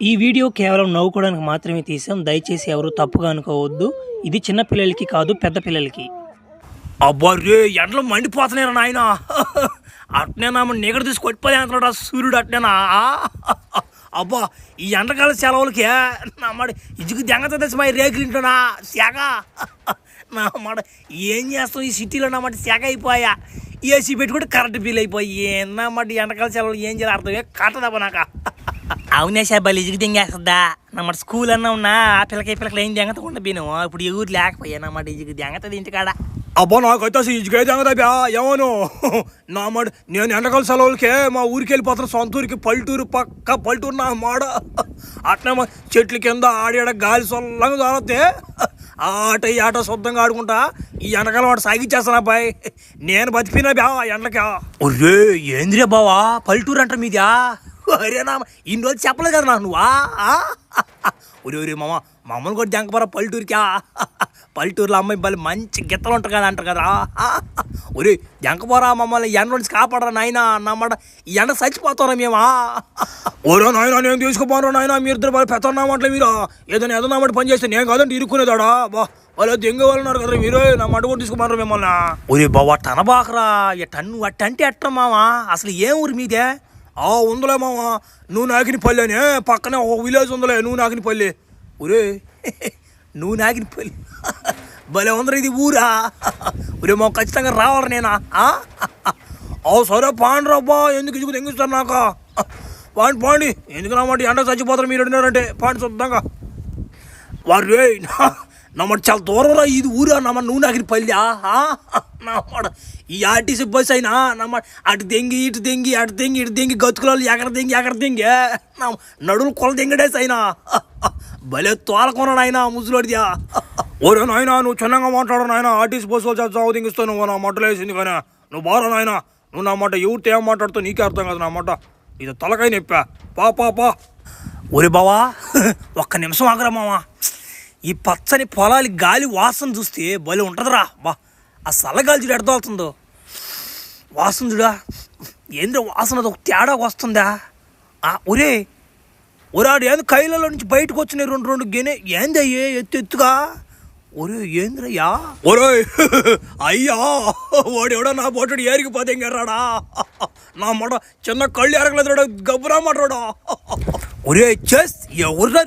ఈ వీడియో కేవలం నవ్వుకోవడానికి మాత్రమే తీసాం. దయచేసి ఎవరు తప్పుగా అనుకోవద్దు. ఇది చిన్న పిల్లలకి కాదు, పెద్ద పిల్లలకి. అబ్బరే ఎండలు మండిపోతున్నారా నాయన. అట్నేనా నీగడ తీసి కొట్టిపోయి అంటున్నాడు ఆ సూర్యుడు. అట్నేనా అబ్బా ఈ ఎండకాల సెలవులకి నా మాట ఇజుకు దెంగత తెచ్చి మా రేకులింటున్నా శాఖ. నా మాట ఏం చేస్తాం ఈ సిటీలో నా మాట శాఖ అయిపోయా. ఏసీ పెట్టుకుంటే కరెంట్ బిల్ అయిపోయి నా మాట ఎండకాల సెలవులు ఏం చేయాలి అర్థమే కట్టదబ్బా నాకు. అవునే సార్ ఇజుకు దెంగేస్తుందా నమ్మాట. స్కూల్ అన్నా ఉన్నా ఆ పిల్లకి ఏం దెంగతకుండా పోయినాము. ఇప్పుడు ఎవరు లేకపోయా నమ్మాట ఇజుకు దెంగతది ఇంటికాడ. అబ్బా నాకైతే అసలు ఇజుకే దెంగదా ఏమోను. నా మాట నేను ఎండకాల సెలవులకే మా ఊరికి వెళ్ళిపోతాను, సొంత ఊరికి. పల్లెటూరు పక్క పల్లెటూరు నా మాట. అట్నే చెట్ల కింద ఆడాడ గాలి సొల్లంగా దొరతే ఆట ఈ ఆట శుద్ధంగా ఆడుకుంటా ఈ ఎండకాలం వాడు సాగిచ్చేస్తాను అబ్బాయి. నేను బతికినా ఎండకా. ఒరే ఏంద్రే బావా పల్లెటూరు అంటారు మీదా? అరేనా ఇన్ని రోజు చెప్పలేదు కదా నాకు నువ్వా? ఒరే ఒరే మమ్మల్ని కూడా జంకపరా పల్లెటూరికి. పల్లెటూరులో అమ్మాయి బలి మంచి గిత్తలు ఉంటారు కదా అంటారు కదా. ఒరే జంకపోరా మమ్మల్ని ఎండ నుంచి కాపాడరా నాయన. అన్నమాట ఈ ఎండ చచ్చిపోతారా మేమా? ఓరో నాయన నేను తీసుకుపోరా నాయన. మీరు ఇద్దరు బాగా పెత్తన్నామంటే మీరు ఏదో నామాట పని చేస్తే నేను కాదంటే ఇరుక్కునేదాడా బా. వాళ్ళు దెంగ వాళ్ళు ఉన్నారు కదా మీరు నా మాట కూడా తీసుకుపోరా మిమ్మల్ని. ఒరే బావా టనబాకరా టన్ను అట్టంటే ఎట్ట మావా. అసలు ఏం ఊరు మీదే? ఉందలే మావా నువ్వు నాకిన పల్లె అని పక్కనే ఒక విలేజ్ ఉందలే నువ్వు నాకిన పల్లె. ఒరే నువ్వు నాకిన పల్లె భలే ఉందరా ఇది ఊరా. ఒరే మా ఖచ్చితంగా రావాలి నేనా? సరే పాండి రాబ్బా. ఎందుకు ఇసుకు తెంగిస్తారు నాకు? పాండి ఎందుకు నా మాట ఎండ చచ్చిపోతారు మీరు అడినారంటే పాండి శుద్ధంగా. వారు నమ్మాట చాలా దూరం రా ఇది ఊరా. నమ్మ నువ్వు నాకిన పల్లె నమ్మాట. ఈ ఆర్టీసీ బస్ అయినా నమ్మాట అటు దెంగి ఇటు దెంగి అటు దెంగి ఇటు దెంగి గతుకులు ఎక్కడ దెంగి నడులు కొల దెంగడేసి అయినా భలే తోలకొన్నాడు ఆయన ముసలోడిదా. ఓరే నాయన నువ్వు చిన్నగా మాట్లాడు నాయన. ఆర్టీసీ బస్సు వచ్చి చావు దింగిస్తావు నువ్వు నా మట్టలు వేసింది కానీ నువ్వు బారా నాయన. నువ్వు నా మాట ఎవరితో ఏం మాట్లాడుతావు నీకే అర్థం కాదు నా మాట. ఇది తలకాయ నొప్పా పా. ఒరే బావా ఒక్క నిమిషం ఆగరా మావా. ఈ పచ్చని పొలాలి గాలి వాసన చూస్తే భలే ఉంటుందిరా బా. ఆ చల్లగాలి చూడు ఎడతోలుతుందో వాసన చూడా. ఏంద్ర వాసన ఒక తేడా వస్తుందా? ఒరే ఒరాడు ఏంది కైలలో నుంచి బయటకు వచ్చినాయి రెండు గెనే ఏందయ్యే ఎత్తుగా. ఒరే ఏంద్రయ్యా. ఒరే అయ్యా వాడెవడో నా పోటాడు ఏరిగిపోతే ఇంకెర్రాడా నా మాట. చిన్న కళ్ళు ఎరగలేదు గబ్బురా మాట్లాడా. ఒరే చేస్ ఎవరు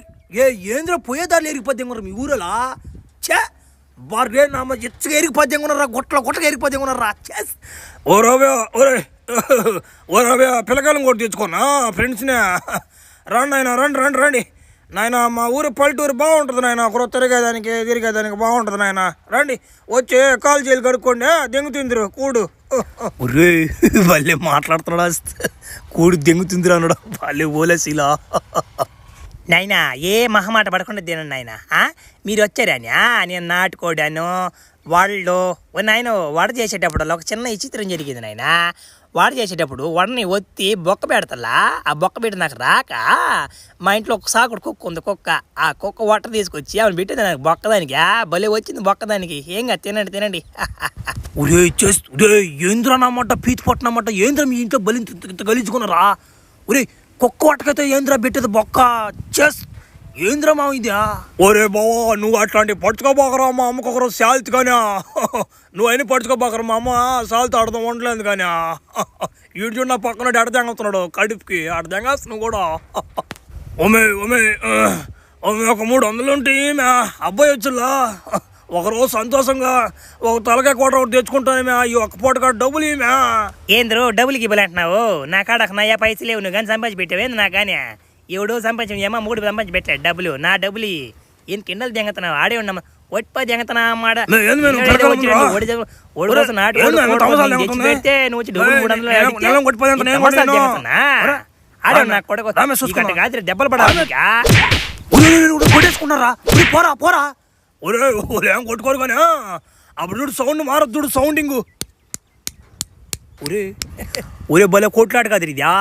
ఏంద్ర పోయేదారులు ఎరిగిపోతే ఇంకొర మీ ఊరలా చే బారే నామ ఎచ్చుగా ఎరిగిపోతే ఇంకొన్నారా. గుట్టగా ఎరిగిపోతే ఇంకొన్నారా చేస్. ఓరవే పిల్లకాయలం కూడా తెచ్చుకున్నా ఫ్రెండ్స్నే. రండి ఆయన రండి నాయన. మా ఊరు పల్లెటూరు బాగుంటుంది నాయన. అక్కడ తిరిగేదానికి బాగుంటుంది నాయన. రండి వచ్చి కాలు చేలు కడుక్కోండి దెంగుతుందిరు కూడు. ఒరే వాళ్ళే మాట్లాడుతున్నాడా కూడు దెంగుతుందిరా అన్నాడు. వాళ్ళే ఓలేసిలా. నాయనా ఏ మహమాట పడకుండా తినండి నాయన. మీరు వచ్చారని నేను నాటుకోడాను వాళ్ళు నాయన వడ చేసేటప్పుడు ఒక చిన్న విచిత్రం జరిగింది నాయన. వడ చేసేటప్పుడు వడని ఒత్తి బొక్క పెడతలా. ఆ బొక్క పెట్టి నాకు రాక మా ఇంట్లో ఒక సాకుడు కుక్క ఉంది. ఆ కుక్క వట్ట తీసుకొచ్చి ఆమెను పెట్టింది నాకు బొక్కదానికి. భలే వచ్చింది బొక్కదానికి. ఏంగా తినండి. ఒరే ఏంద్రా నమ్మాట పీతి పట్టనమాట. ఏంద్రా మీ ఇంట్లో బలి ఇంత గలీచుకున్నారా? ఒరే కుక్క వట్టకైతే ఏంద్రా పెట్టేది బొక్క చేస్ ఏంద్రా మా ఇదా. ఒరే బావా నువ్వు అట్లాంటి పడుచుకోబోకరా. మా అమ్మకు ఒకరోజు శాల్తి కానీ నువ్వు అయినా పడుచుకోబోకరా. మా అమ్మ శాల్తి ఆడదాం ఉండలేదు కానీ ఈడు చూడు నా పక్కన ఎడ దెంగతున్నాడు కడుపుకి. ఆడ దెంగేస్తా నువ్వు కూడా. ఓమే ఒక 300 ఉంటే అబ్బాయి వచ్చులా ఒకరోజు సంతోషంగా ఒక తలకాయ కోట ఒకటి తెచ్చుకుంటానేమే. ఈ ఒక్క పూట కాడ డబ్బులు ఏమే. ఏంద్రు డబ్బులకి ఇవ్వాలి అంటున్నావు? నా కాడ నయ్యా పైసలు లేవు. నువ్వు కానీ సంపాదించి పెట్టావేంది నా కానీ? ఎవడో సంపాదించి ఏమో 3 సంపాదించి పెట్టాడు డబ్బులు. నా డబ్బులు ఏం కిండలు దెంగతున్నావు? ఆడే ఉన్నామా ఒట్టిపా దెంగతున్నా మాట. పెడితే నువ్వు వచ్చి ఆడే నా కొడుకు దెబ్బలు పడాలి కొట్టేసుకున్నారా? పోరా ఒరే ఏం కొట్టుకోరు కానీ అప్పుడు చూడు సౌండ్ మారద్దు సౌండింగ్. ఒరే భలే కొట్లాట కాదు ఇదా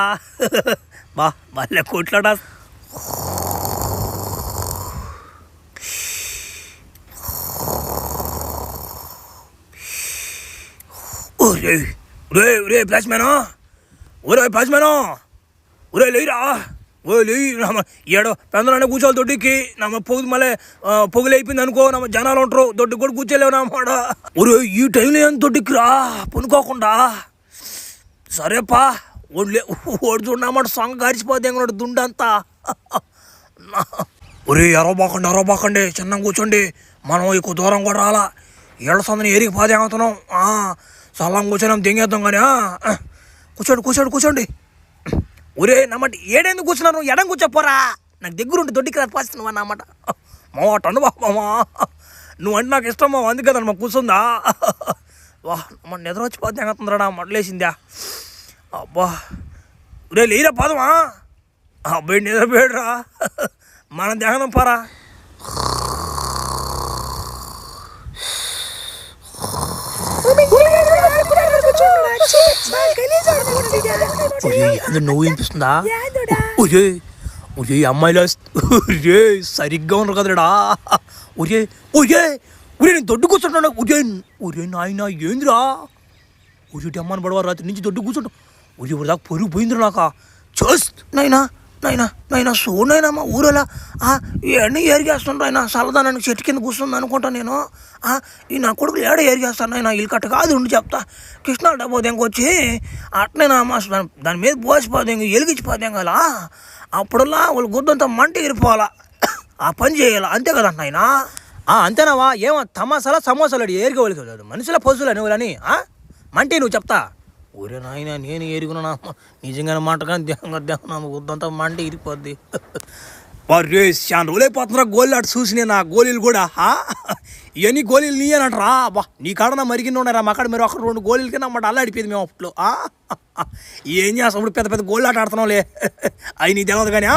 బా. భలే కొట్లాట. ప్లాస్మేనా? ప్లాస్మేనా? లేరా ఓలి నమ్మ ఏడో పెందలనే కూర్చోవాలి దొడ్డికి నమ్మ పొగులు మళ్ళీ పొగులు అయిపోయింది అనుకో నమ్మ జనాలు ఉంటారు దొడ్డికి కూడా కూర్చోలేవు నమ్మాట ఒరే ఈ టైంలో ఏం దొడ్డికి రా పనుకోకుండా సరేపా ఓడ్లే ఓడి చూడమాట సొంగ గారిచిపోతే ఎంగడు దుండంతా ఒరే అరవబాకండి చిన్న కూర్చోండి మనం ఎక్కువ దూరం కూడా రాలా ఏళ్ళ సందని ఏరికి పాదేగుతున్నాం సల్లం కూర్చొని దెంగేద్దాం కానీ కూర్చోండి ఒరే నమ్మటి ఏడేందుకు కూర్చున్నాను ఎడం కూర్చోపోరా నాకు దగ్గరుండి దొడ్డికి రాదు పాస్తున్నావా అన్నమాట మామాట అను బామా నువ్వు అంటే నాకు ఇష్టం మామ అందుకే కదా మాకు కూర్చుందా వా మన నిద్ర వచ్చి పోతే ఎంగుతుందిరా మడలేసిందా అబ్బా ఒరే లేరా పాదమా అబ్బాయి నిద్రపోయాడురా మనం దిగదాం పారా నువ్వు వినిపిస్తుందా ఒరే అమ్మాయిలో ఒరే సరిగ్గా ఉన్నారు కదరా ఒరే నేను దొడ్డు కూర్చుంటాను ఒరే నాయన ఏందిరా ఒరే అమ్మని పడవ రాత్రి నుంచి దొడ్డు కూర్చుంటా ఒరే దాకా పొరుగు పోయిందిరా నాకా నాయనా చూడైనా మా ఊరలా ఇవన్నీ ఏరిగేస్తుండ్రు ఆయన చల్లదానానికి చెట్టు కింద కూర్చుంది అనుకుంటా నేను ఈ నా కొడుకులు ఏడ ఏరిగేస్తాను ఆయన ఇల్లు కట్ట కాదు ఉండి చెప్తా కృష్ణా డబ్బోది ఇంకొచ్చి అట్నేనా మా దాని మీద పోసిపోతే ఇంక ఎలిగించిపోతే కదా అప్పుడల్లా వాళ్ళు గుద్దంతా మంట ఎరిపోవాలా ఆ పని చేయాలా అంతే కదా ఆయన అంతేనావా ఏమో తమాసాలా సమోసాలు ఏరిగా వాళ్ళకి మనుషుల పశువులు అని వాళ్ళని మంటే నువ్వు చెప్తా ఒరే నాయన నేను ఎరుగునా నిజంగానే మాట కానీ దేహం వద్దంతా మంట ఇరిపోద్ది వారు చాలా రోజులైపోతున్నా గోళీలు అటు చూసి నేను ఆ గోళీలు కూడా ఇవన్నీ గోళీలు నీయనంటరా బా నీ కాడ మరిగిన ఉన్నారా మా కాడ మీరు ఒక 2 గోళీలకి నమ్మాట అల్లాడిపోయింది మేము అప్పట్లో ఏం చేస్తాం ఇప్పుడు పెద్ద గోళీ ఆట ఆడుతున్నాంలే అవి నీకు తెలియదు కానీ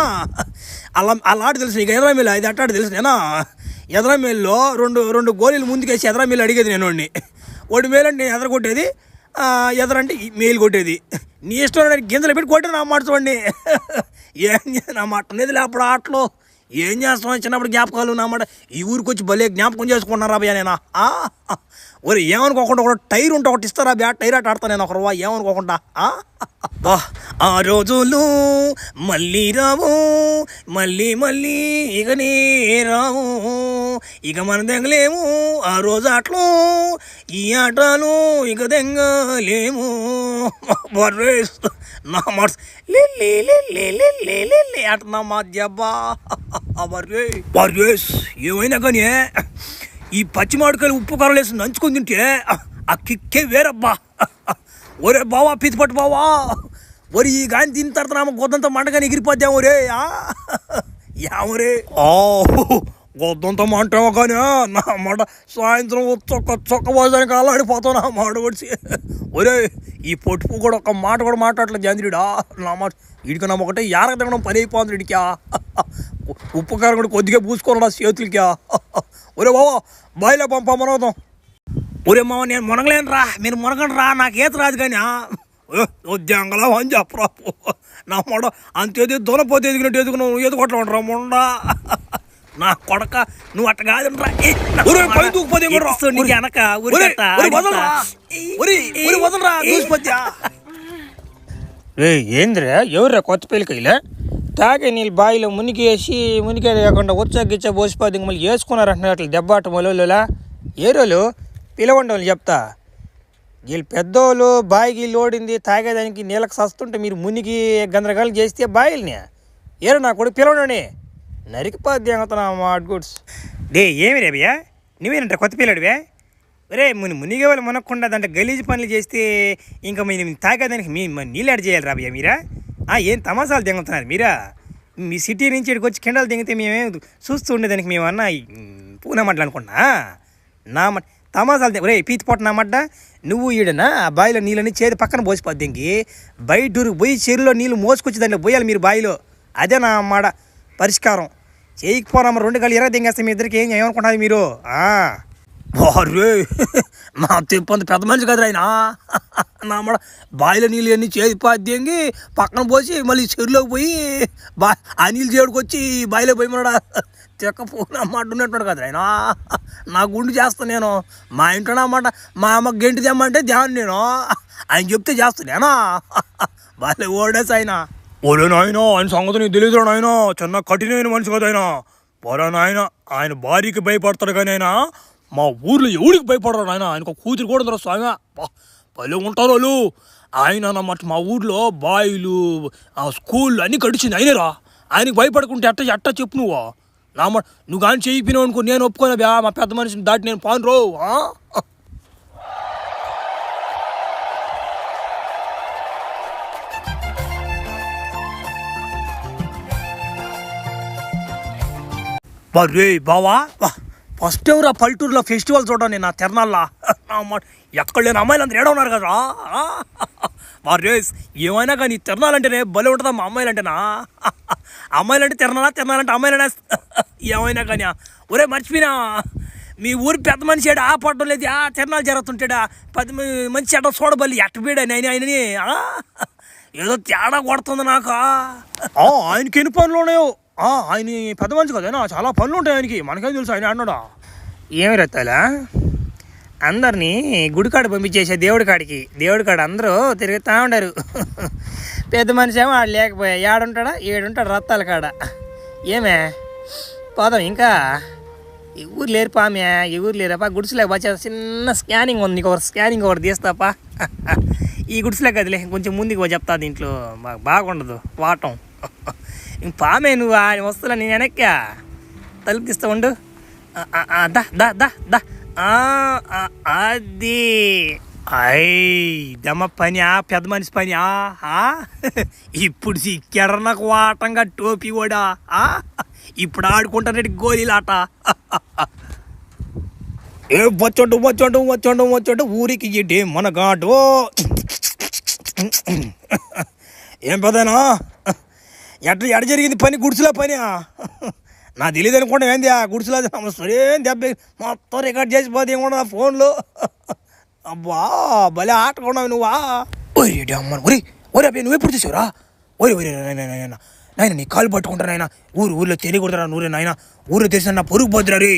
అలా ఆట తెలుసు నీకు ఎదరామేలు అది అట్టాడు తెలుసు నేనా ఎదరామేల్లో రెండు గోళీలు ముందుకేసి ఎదరామేలు అడిగేది నేను వాడి మేలంటే నేను ఎదరగొట్టేది ఎదరంటే మేలు కొట్టేది నీ ఇష్టం గింజలు పెట్టి కొట్టే నా మాట చూడండి ఏం నా మాట అనేది లేప్పుడు ఆటలో ఏం చేస్తాం చిన్నప్పుడు జ్ఞాపకాలు నా మాట ఈ ఊరికి వచ్చి భలే జ్ఞాపకం చేసుకున్నారా భయ్యా నేను ఒరే ఏమనుకోకుండా ఒక టైర్ ఉంటే ఒకటి ఇస్తారా టైర్ ఆట ఆడతా నేను ఒకరు ఏమనుకోకుండా ఆ రోజులు మళ్ళీ రావు మళ్ళీ ఇకనే రావు ఇక మన దెంగలేము ఆ రోజు ఆటలు ఈ ఆటలు ఇక దెంగలేము నా మాట ఆట నా మధ్యబ్బా ఏమైనా కానీ ఈ పచ్చి మామిడికాయలు ఉప్పు కారం వేసి నంచుకొని తింటే ఆ కిక్కే వేరబ్బా ఒరే బావా పితిపట్టు బావా ఒరే ఈ గాని తిన్న తర్వాత గొద్దంతా మంటగానే ఎగిరిపోద్దాం ఒరే యావరే గొద్దంతా మంటామో కానీ నా మాట సాయంత్రం చొక్క పోదానికి అల్లాడిపోతావు నా మాట వచ్చి ఒరే ఈ పొట్టుపు కూడా ఒక మాట కూడా మాట్లాడలేదు చంద్రుడా నా మాట వీడికి నా ఒకటే యారక తినడం పని అయిపోతుంది వీడికా ఉప్పు కారం కూడా కొద్దిగా పూసుకోరా చేతులకా ఒరే బావా బాయిలో పంపమనవుతాం ఒరే మామ నేను మునగలేను రా మీరు మునగండి రా నాకు ఈత రాదు కానీ ఉద్యోగంలో అని చెప్పరా నా మొడ అంతేది దొనపోతే ఎదిగినట్టు ఎదుగున్నావు ఏది కొట్లా ఉండరా మొండ నా కొడక నువ్వు అట్ట కాదు ఏంద్రా ఎవరురా కొత్త పిల్లకాయలే తాగే నీళ్ళు బావిలో మునిగే లేకుండా వచ్చా పోసిపోతే మళ్ళీ వేసుకున్నారంటున్నారు అట్లా దెబ్బాట మొలలా ఏరోలు పిలవండి వాళ్ళు చెప్తా వీళ్ళు పెద్దోళ్ళు బాయికి లోడింది తాగేదానికి నీళ్ళకి సస్తుంటే మీరు మునిగి గందరగాలు చేస్తే బాయిల్ని ఏరో నా కూడా పిలవండి నరికిపోద్ది అంగుతున్నా మా గుడ్స్ ఏమి రే భయ్యా నువ్వేనంట కొత్త పిల్లడివే రే మునిగే వాళ్ళు మునక్కుండా దాంట్లో గలీజు పనులు చేస్తే ఇంకా మేము తాగేదానికి నీళ్ళు యాడ్ చేయాలి రా భయ్యా మీరా ఏం తమాసాలు తెంగుతున్నారు మీరా మీ సిటీ నుంచి ఇక్కడికి వచ్చి కిండలు తెంగితే మేమే చూస్తూ ఉండేదానికి మేమన్నా పూనమడ్లు అనుకున్నా నా తమాసాలు రే పీతి పొట్ట నా మడ్డ నువ్వు ఈడనా ఆ బావిలో నీళ్ళని చేతి పక్కన పోసిపోద్ది ఇంకి బయటూరుకు పోయి చెరువులో నీళ్ళు మోసుకొచ్చి దాంట్లో పోయాలి మీరు బావిలో అదే నా మాట పరిష్కారం చేయకపోరామ 2 గళ్ళు ఎరగ తెంగేస్తే మీ ఇద్దరికి ఏమనుకుంటున్నారు మీరు రే నా తెప్పంత పెద్ద మనిషి కదరా ఆయన నా మాట బావిలో నీళ్ళు అన్నీ చేతి పాద్యంగి పక్కన పోసి మళ్ళీ చెరువులోకి పోయి ఆ నీళ్ళు చేడుకొచ్చి బావిలో పోయి మడా తెక్కపోయిన అమ్మాట ఉన్నట్టు కదా ఆయన నా గుండు చేస్తాను నేను మా ఇంట్లో అన్నమాట మా అమ్మకి గెంటి తెమ్మంటే ధ్యానం నేను ఆయన చెప్తే చేస్తానేనా బాగా ఓడేసి ఆయన ఒరే నాయన ఆయన సంగతి నీకు తెలియదురా నాయన, చిన్న కఠినమైన మనిషి కదా ఆయన. పోరా నాయన, ఆయన భార్యకి భయపడతాడు కానీ ఆయన మా ఊర్లో ఎవరికి భయపడరు నాయన. ఆయనకు కూతురు కూడా ఉందరా స్వామి, పల్లె ఉంటారు వాళ్ళు. ఆయన అన్నమాట మా ఊర్లో బాయిలు స్కూళ్ళు అన్నీ కడిచింది అయినరా. ఆయనకి భయపడుకుంటే ఎట్ట చెప్పు నువ్వు నా మాట. నువ్వు కానీ చేయిపోయినావు అనుకో నేను ఒప్పుకోనా బ్యా, మా పెద్ద మనిషిని దాటి నేను పాను రో. రే బావా, ఫస్ట్ టైం రా పల్లెటూరులో ఫెస్టివల్ చూడండి నా తిరణాల్లో. ఎక్కడ లేని అమ్మాయిలు అందరూ ఏడ ఉన్నారు కదా. రే ఏమైనా కానీ తిరణాలంటేనే భలే ఉంటుందా మా అమ్మాయిలు అంటేనా. అమ్మాయిలంటే తిరణాలంటే అమ్మాయిలనే ఏమైనా కానీ. ఒరే మర్చిపోయినా, మీ ఊరి పెద్ద మనిషి ఆ పడడం లేదు, ఆ తిరణాలు జరుగుతుంటాడా, 10 మంచి చెడ్డ చూడబల్లి ఎట్టబీడా నేను ఆయనని. ఏదో తేడా కొడుతుంది నాకు. ఆయనకి ఎన్ని పనులు ఉన్నాయో. ఆయన పెద్ద మనిషి కదేనా, చాలా పనులు ఉంటాయి ఆయనకి, మనకేం తెలుసు ఆయన అన్నాడా. ఏమి రత్తాలా అందరినీ గుడికాడ పంపించేసే దేవుడి కాడ అందరూ తిరుగుతూ ఉండారు. పెద్ద మనిషి ఏమో ఆడు లేకపోయా, ఏడుంటాడు రత్తాల కాడ. ఏమే పోదాం ఇంకా, ఈ ఊరు లేరు పామ్యా, ఈ ఊరు లేరపా. గుడిసెలేక వచ్చే చిన్న స్కానింగ్ ఉంది, నీకు స్కానింగ్ ఒకటి తీస్తాపా. ఈ గుడిసెలే కదిలే, కొంచెం ముందుకు చెప్తా, దీంట్లో మాకు బాగుండదు వాటం. ఇంక పామే నువ్వు ఆయన వస్తున్నా నేను వెనక్కా తలుపు తీస్తా ఉండు. దా దా దా దా అది దమ్మ పని, పెద్ద మనిషి పని. ఇప్పుడు సిక్కాడు నాకు వాటంగా టోపీ కూడా. ఇప్పుడు ఆడుకుంటానంటే గోళీలాట. ఏ వచ్చండు ఊరికి ఇటే మనగాడు. ఏం పెద్దనా ఎడ జరిగింది పని, గుడిసెలో పని. నా తెలియదు అనుకోండి ఏంది ఆ గుడిసెలో సరేం దెబ్బ మొత్తం రికార్డ్ చేసిపోతే ఏమన్నా ఫోన్లో. అబ్బా భలే ఆట కొన్నావు నువ్వా. ఒరే అమ్మను ఒరే అబ్బాయి నువ్వు ఎప్పుడు చూసావురా. ఒరే నాయన నీ కాలు పట్టుకుంటారా నాయన. ఊర్లో తెలియకూడదురా నువ్వురే నాయన. ఊర్లో తెలిసిన నా పరుగు పోతురా రే,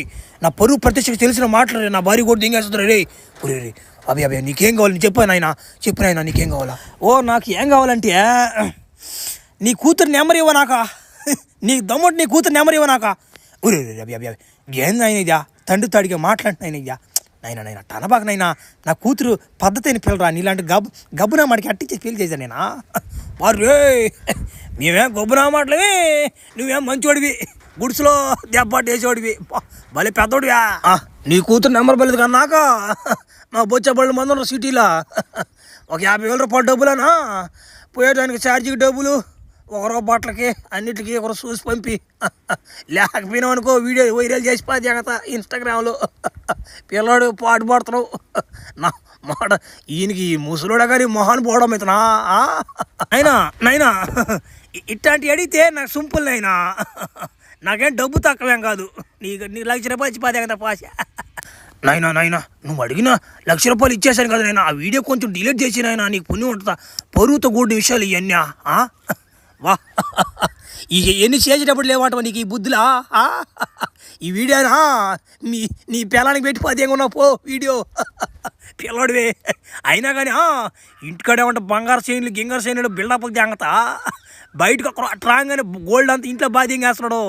నా పరుగు ప్రత్యక్షకు తెలిసిన మాట్లాడరే, నా భార్య కూడా దింగేస్తుందిరా రే. ఒరే అబ్బాయి నీకేం కావాలి నీ చెప్పు నాయన నీకేం కావాలా. నాకు ఏం కావాలంటే నీ కూతురు నెంబర్ ఇవ్వ నాకా, నీ దమ్ముంటే నీ కూతురు నెంబర్ ఇవ్వ నాకా. ఊరే అబ్బాయి ఏంది ఆయన ఇదా తండ్రి తాడిగా మాట్లాడినాయన ఇదా. నైనా టనబాక నైనా, నా కూతురు పద్ధతి అయిన పిల్లరా, నీలాంటి గబ్బునా మాటికి అట్టించేసి పెళ్లి చేశాను నేనా. వారు మేమేం గబ్బునా మాటలేవి, నువ్వేం మంచోడివి, గుడిసెలో దెబ్బేసేవాడివి, భలే పెద్దోడివా. నీ కూతురు నెంబర్ బలేదు కన్నాక మా బొచ్చబళ్ళు మంది ఉన్నారు సిటీలో. ఒక 50,000 రూపాయలు డబ్బులనా, పోయేటానికి ఛార్జీకి డబ్బులు, ఒకరో బట్టలకి అన్నిటికీ ఒకరు చూసి పంపి. లేకపోయినావు అనుకో వీడియో వైరల్ చేసి పాత ఇన్స్టాగ్రామ్లో. పిల్లాడు పాటు పడుతున్నావు నా మాట. ఈయనకి ముసలోడా కానీ మొహాన్ని పోవడం ఇతనా. నైనా ఇట్లాంటి అడిగితే నాకు సింపుల్ నైనా, నాకేం డబ్బు తక్కువేం కాదు. నీ ₹1,00,000 ఇచ్చి పాత పాశ. నైనా నువ్వు అడిగిన ₹1,00,000 ఇచ్చేసాను కదా నైనా, ఆ వీడియో కొంచెం డిలీట్ చేసి నైనా, నీకు పుణ్యం ఉంటుందా. పరువుతో కూడిన విషయాలు ఇవన్నీ. వా ఇక ఎన్ని చేసేటప్పుడు లేవాటం నీకు ఈ బుద్ధులా. ఈ వీడియోనా నీ పిల్లానికి పెట్టి 10 ఉన్నావు పో వీడియో. పిల్లడివే అయినా కానీ ఇంటికాడే ఉంటే బంగారు చైన్లు గింగారు చైన్లు బిల్డప్ జాంగతా. బయటకు ఒక అట్రాగానే గోల్డ్ అంతా ఇంట్లో బాధ్యం చేస్తున్నాడు.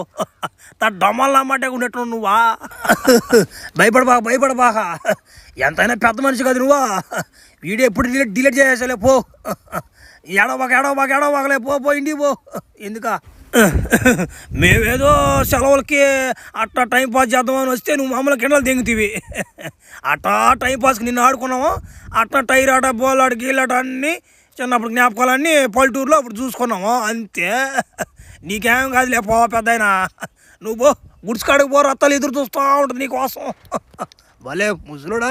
డమ్మల్లా మాట ఉన్నట్టు నువ్వా. భయపడబాక ఎంతైనా పెద్ద మనిషి కదా నువ్వా. వీడియో ఎప్పుడు డిలీట్ చేసేసలే పో. ఏడవబాకలే పో ఇంటికి పో. ఎందుకా మేమేదో సెలవులకి అట్టా టైంపాస్ చేద్దామని వస్తే నువ్వు మామూలు కిండలు దింగుతీవి. అట్టా టైంపాస్కి నిన్ను ఆడుకున్నాము. అట్టా టైర్ ఆట బోలాట గీలాట అన్నీ చిన్నప్పుడు జ్ఞాపకాలన్నీ పల్లెటూరులో అప్పుడు చూసుకున్నాము అంతే. నీకేం కాదు లేపో పెద్దయినా. నువ్వు పో గుడిసికాడికి పో, రత్తాలు ఎదురు చూస్తూ ఉంటుంది నీకోసం. భలే ముసలుడా.